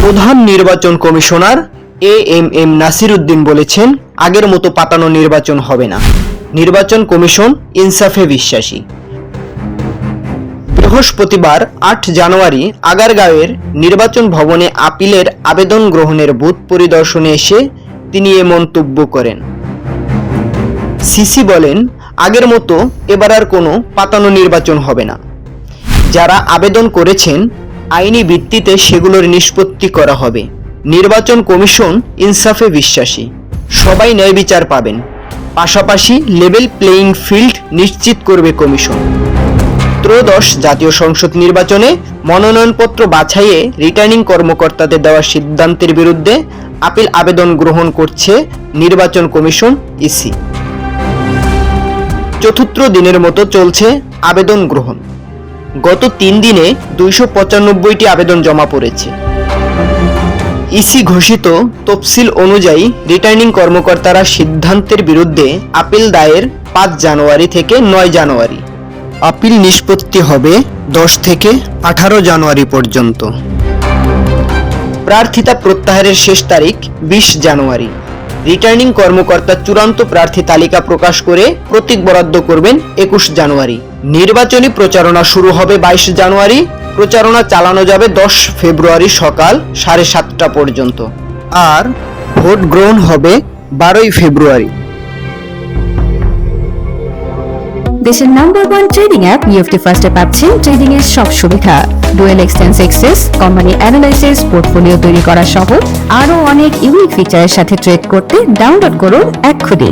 প্রধান নির্বাচন commissioner AMM Nasir Uddin বলেছেন, আগের মতো পাতানো নির্বাচন হবে না। নির্বাচন কমিশন ইনসাফে বিশ্বাসী। বৃহস্পতিবার ৮ জানুয়ারি আগারগাঁওয়ের নির্বাচন ভবনে আপিলের আবেদন গ্রহণের বুথ পরিদর্শনে এসে তিনি এ মন্তব্য করেন। সিসি বলেন, আগের মতো এবার আর কোনো পাতানো নির্বাচন হবে না। যারা আবেদন করেছেন আইনি ভিত্তিতে সেগুলোর নিষ্পত্তি করা হবে। নির্বাচন কমিশন ইনসাফে বিশ্বাসী, সবাই ন্যায় বিচার পাবেন। পাশাপাশি লেভেল প্লেয়িং ফিল্ড নিশ্চিত করবে কমিশন। ত্রয়োদশ জাতীয় সংসদ নির্বাচনে মনোনয়নপত্র বাছাইয়ে রিটার্নিং কর্মকর্তাদের দেওয়া সিদ্ধান্তের বিরুদ্ধে আপিল আবেদন গ্রহণ করছে নির্বাচন কমিশন ইসি। চতুর্থ দিনের মতো চলছে আবেদন গ্রহণ। গত 3 দিনে 295টি আবেদন জমা পড়েছে। ইসি ঘোষিত তফসিল অনুযায়ী রিটার্নিং কর্মকর্তারা সিদ্ধান্তের বিরুদ্ধে আপিল দায়ের 5 জানুয়ারি থেকে 9 জানুয়ারি। আপিল নিষ্পত্তি হবে 10 থেকে 18 জানুয়ারি পর্যন্ত। প্রার্থিতা প্রত্যাহারের শেষ তারিখ 20 জানুয়ারি। রিটার্নিং কর্মকর্তা চূড়ান্ত প্রার্থী তালিকা প্রকাশ করে প্রতীক বরাদ্দ করবেন 21 জানুয়ারি। নির্বাচনী প্রচারণা শুরু হবে 22 জানুয়ারি। প্রচারণা চালানো যাবে 10 ফেব্রুয়ারি সকাল 7:30 পর্যন্ত। আর ভোট গ্রহণ হবে 12 ফেব্রুয়ারি। দেশের নাম্বার 1 ট্রেডিং অ্যাপ ইএফটি ফার্স্টে পাচ্ছেন ট্রেডিং এর সব সুবিধা, dual exchange access, company analysis, portfolio তৈরি করা সহ আরো অনেক ইউনিক ফিচারের সাথে ট্রেড করতে ডাউনলোড করুন এক্ষুনি।